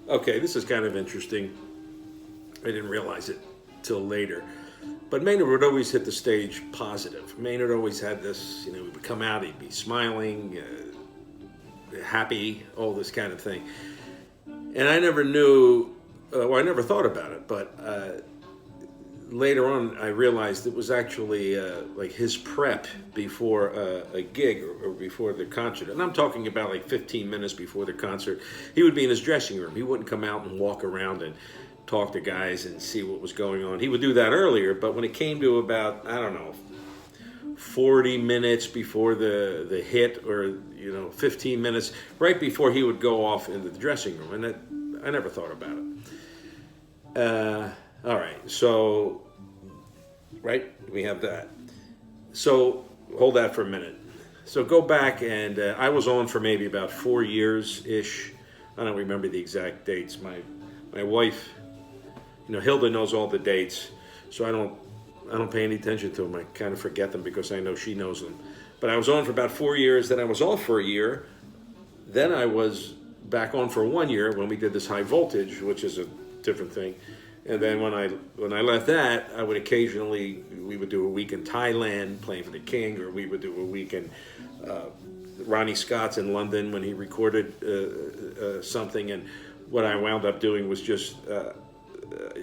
Okay, this is kind of interesting. I didn't realize it till later. But Maynard would always hit the stage positive. Maynard always had this, he would come out, he'd be smiling, happy, all this kind of thing. And I never knew, I never thought about it, but later on I realized it was actually like his prep before a gig or before the concert. And I'm talking about like 15 minutes before the concert. He would be in his dressing room. He wouldn't come out and walk around and talk to guys and see what was going on. He would do that earlier, but when it came to about, I don't know, 40 minutes before the hit, or 15 minutes right before he would go off into the dressing room, and that I never thought about it. All right, so right, we have that. So hold that for a minute. So go back, and I was on for maybe about 4 years ish. I don't remember the exact dates. My wife, Hilda knows all the dates, so I don't pay any attention to them. I kind of forget them because I know she knows them. But I was on for about 4 years, then I was off for a year. Then I was back on for 1 year when we did this high voltage, which is a different thing. And then when I left that, I would occasionally, we would do a week in Thailand playing for the King, or we would do a week in Ronnie Scott's in London when he recorded something. And what I wound up doing was just,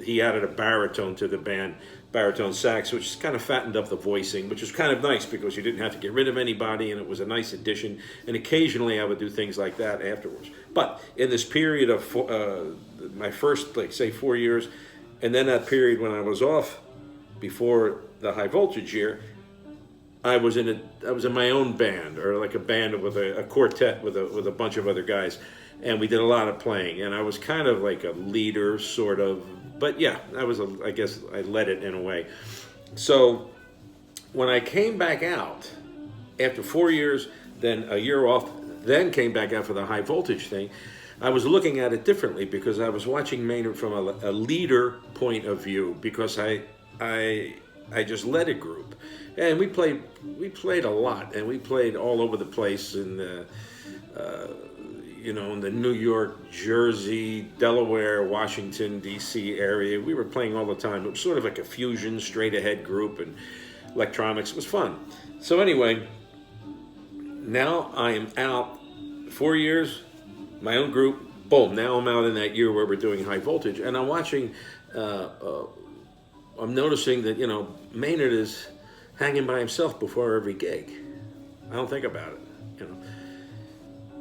he added a baritone to the band, baritone sax, which kind of fattened up the voicing, which was kind of nice because you didn't have to get rid of anybody, and it was a nice addition. And occasionally I would do things like that afterwards. But in this period of my first, like, say, 4 years, and then that period when I was off before the high voltage year, I was in my own band, or like a band with a quartet with a bunch of other guys, and we did a lot of playing, and I was kind of like a leader, sort of. But yeah, I guess I led it in a way. So when I came back out after 4 years, then a year off, then came back out for the high voltage thing, I was looking at it differently because I was watching Maynard from a leader point of view, because I just led a group, and we played a lot, and we played all over the place in the New York, Jersey, Delaware, Washington, D.C. area. We were playing all the time. It was sort of like a fusion, straight-ahead group, and electronics. It was fun. So anyway, now I am out 4 years, my own group, boom, now I'm out in that year where we're doing high voltage, and I'm watching, I'm noticing that, Maynard is hanging by himself before every gig. I don't think about it,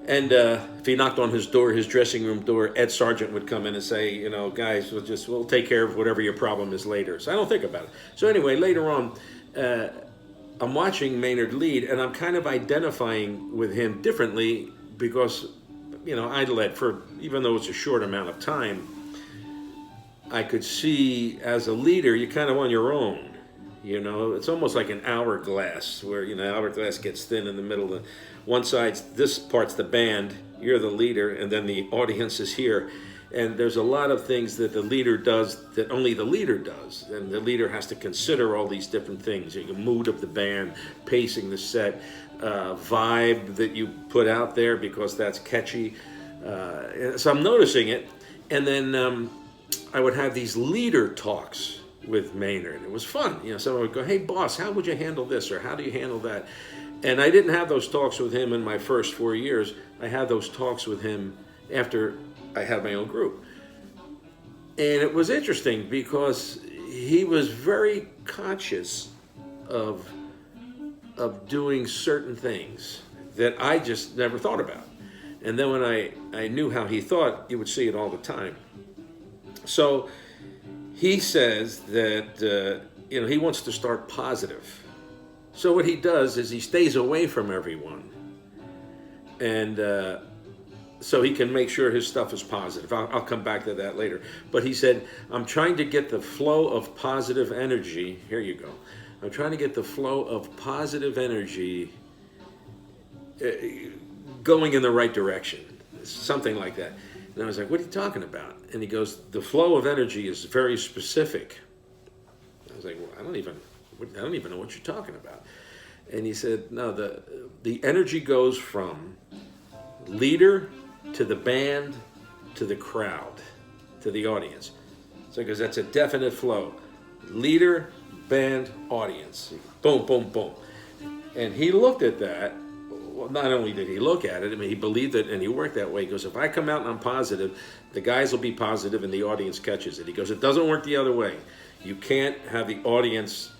And if he knocked on his door, his dressing room door, Ed Sargent would come in and say, guys, we'll take care of whatever your problem is later. So I don't think about it. So anyway, later on, I'm watching Maynard lead, and I'm kind of identifying with him differently because, I led for, even though it's a short amount of time, I could see as a leader, you're kind of on your own. It's almost like an hourglass where, hourglass gets thin in the middle. One side's, this part's the band, you're the leader, and then the audience is here. And there's a lot of things that the leader does that only the leader does. And the leader has to consider all these different things. The mood of the band, pacing the set, vibe that you put out there because that's catchy. So I'm noticing it. And then I would have these leader talks with Maynard. It was fun. Someone would go, hey, boss, how would you handle this? Or how do you handle that? And I didn't have those talks with him in my first 4 years. I had those talks with him after I had my own group. And it was interesting because he was very conscious of doing certain things that I just never thought about. And then when I knew how he thought, you would see it all the time. So he says that, he wants to start positive. So what he does is he stays away from everyone. And so he can make sure his stuff is positive. I'll come back to that later. But he said, I'm trying to get the flow of positive energy. Here you go. I'm trying to get the flow of positive energy going in the right direction. Something like that. And I was like, what are you talking about? And he goes, the flow of energy is very specific. I was like, well, I don't even know what you're talking about. And he said, no, the energy goes from leader to the band to the crowd, to the audience. So because that's a definite flow. Leader, band, audience. Boom, boom, boom. And he looked at that. Well, not only did he look at it, I mean, he believed it and he worked that way. He goes, if I come out and I'm positive, the guys will be positive and the audience catches it. He goes, it doesn't work the other way. You can't have the audience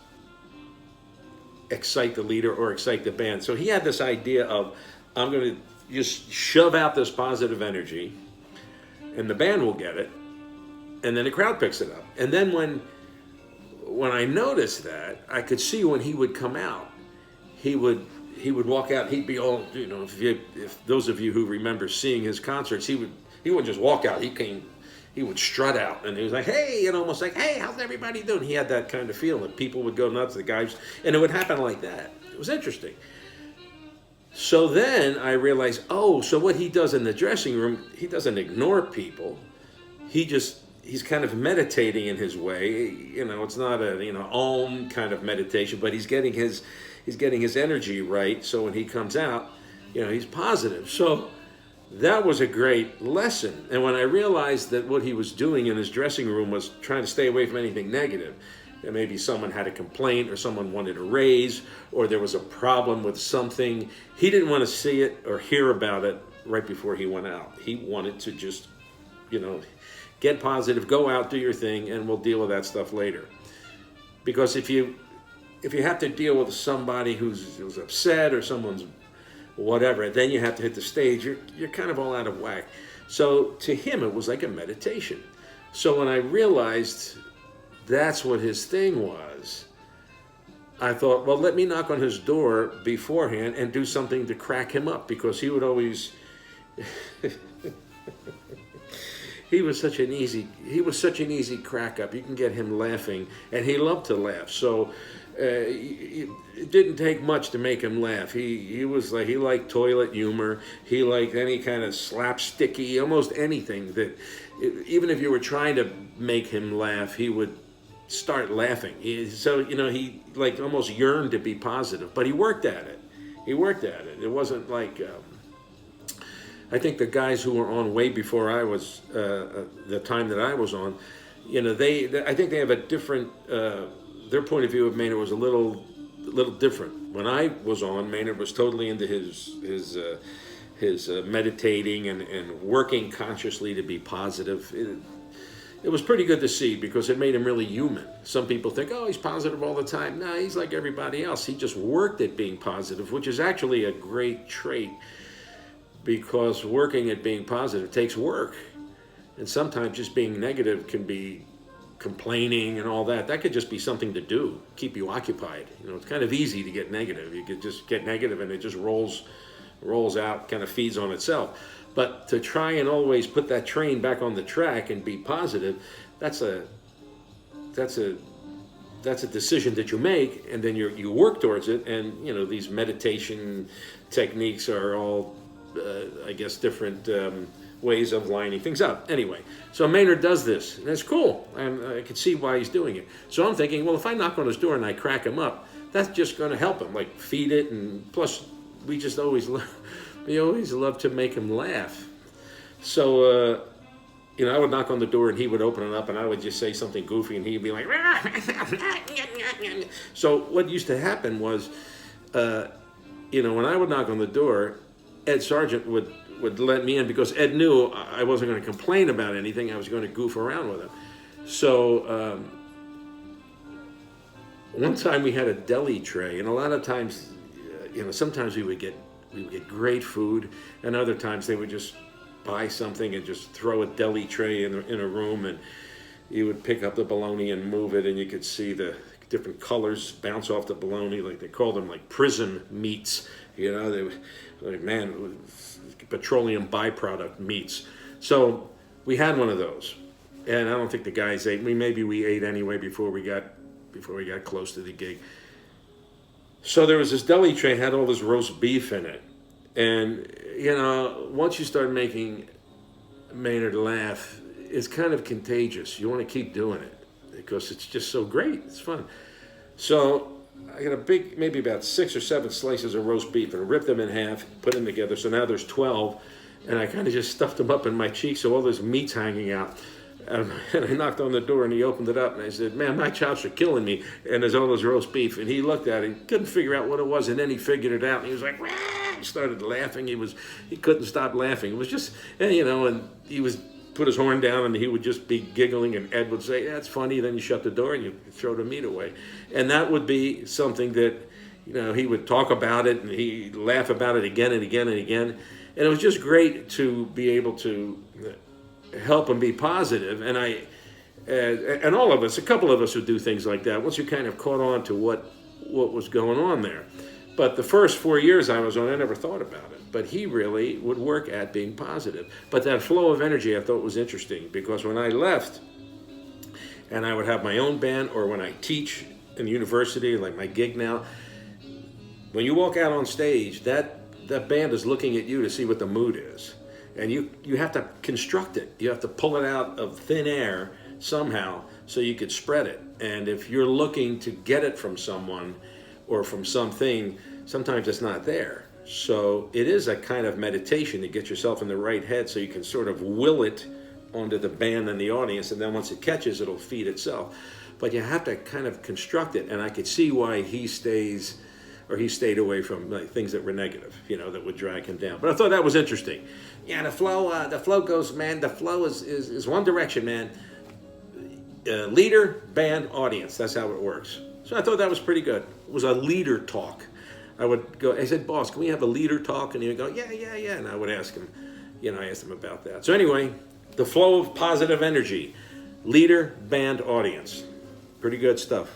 excite the leader or excite the band. So he had this idea of, I'm going to just shove out this positive energy and the band will get it. And then the crowd picks it up. And then when I noticed that, I could see when he would come out, he would walk out. He'd be all, you know, if those of you who remember seeing his concerts, he wouldn't just walk out. He would strut out, and he was like, "Hey," and almost like, "Hey, how's everybody doing?" He had that kind of feeling. People would go nuts. The guys, and it would happen like that. It was interesting. So then I realized, oh, so what he does in the dressing room, he doesn't ignore people. He's kind of meditating in his way. You know, it's not a, you know, Om kind of meditation, but he's getting his energy right. So when he comes out, you know, he's positive. So that was a great lesson. And when I realized that what he was doing in his dressing room was trying to stay away from anything negative, that maybe someone had a complaint or someone wanted a raise or there was a problem with something, he didn't want to see it or hear about it right before he went out. He wanted to just, you know, get positive, go out, do your thing, and we'll deal with that stuff later. Because if you have to deal with somebody who's upset or someone's whatever, then you have to hit the stage, you're kind of all out of whack. So to him, it was like a meditation. So when I realized that's what his thing was, I thought, well, let me knock on his door beforehand and do something to crack him up, because he would always... He was such an easy crack up. You can get him laughing, and he loved to laugh. So it didn't take much to make him laugh. He liked toilet humor. He liked any kind of slapsticky, almost anything that, even if you were trying to make him laugh, he would start laughing. So you know, he like almost yearned to be positive, but he worked at it. It wasn't like. I think the guys who were on way before I was, the time that I was on, you know, I think they have a different, their point of view of Maynard was a little different. When I was on, Maynard was totally into his meditating and working consciously to be positive. It was pretty good to see, because it made him really human. Some people think, oh, he's positive all the time. No, he's like everybody else. He just worked at being positive, which is actually a great trait. Because working at being positive takes work. And sometimes just being negative can be complaining and all that. That could just be something to do, keep you occupied. You know, it's kind of easy to get negative. You could just get negative and it just rolls out, kind of feeds on itself. But to try and always put that train back on the track and be positive, that's a decision that you make, and then you work towards it. And you know, these meditation techniques are all I guess different ways of lining things up. Anyway, so Maynard does this, and it's cool, and I can see why he's doing it. So I'm thinking, well, if I knock on his door and I crack him up, that's just going to help him, like feed it, and plus we always love to make him laugh. So you know, I would knock on the door and he would open it up, and I would just say something goofy, and he'd be like, so what used to happen was, you know, when I would knock on the door, Ed Sargent would let me in, because Ed knew I wasn't going to complain about anything. I was going to goof around with him. So one time we had a deli tray, and a lot of times, you know, sometimes we would get great food, and other times they would just buy something and just throw a deli tray in a room, and you would pick up the bologna and move it, and you could see the different colors bounce off the bologna, like they called them like prison meats. You know, they were like, man, petroleum byproduct meats. So we had one of those, and I don't think the guys ate. Maybe we ate anyway before we got close to the gig. So there was this deli tray, had all this roast beef in it, and you know, once you start making Maynard laugh, it's kind of contagious. You want to keep doing it because it's just so great. It's fun. So I got a big, maybe about 6 or 7 slices of roast beef, and ripped them in half, put them together. So now there's 12, and I kind of just stuffed them up in my cheeks, so all this meat's hanging out. And I knocked on the door, and he opened it up, and I said, "Man, my chops are killing me." And there's all this roast beef, and he looked at it, he couldn't figure out what it was, and then he figured it out, and he was like, "Wah!" He started laughing. He couldn't stop laughing. It was just, and he was put his horn down, and he would just be giggling, and Ed would say, "That's funny." Then you shut the door and you throw the meat away, and that would be something that he would talk about it, and he'd laugh about it again and again and again, and it was just great to be able to help him be positive. And all of us, a couple of us would do things like that once you kind of caught on to what was going on there. But the first 4 years I was on, I never thought about it. But he really would work at being positive. But that flow of energy I thought was interesting, because when I left and I would have my own band, or when I teach in university, like my gig now, when you walk out on stage, that band is looking at you to see what the mood is. And you have to construct it. You have to pull it out of thin air somehow so you could spread it. And if you're looking to get it from someone or from something, sometimes it's not there. So it is a kind of meditation to get yourself in the right head so you can sort of will it onto the band and the audience, and then once it catches, it'll feed itself. But you have to kind of construct it, and I could see why he stayed away from things that were negative, that would drag him down. But I thought that was interesting. Yeah, the flow goes, man. The flow is one direction, man. Leader, band, audience. That's how it works. So I thought that was pretty good. It was a leader talk. I would go, I said, "Boss, can we have a leader talk?" And he would go, yeah. And I would ask him, I asked him about that. So anyway, the flow of positive energy. Leader, band, audience. Pretty good stuff.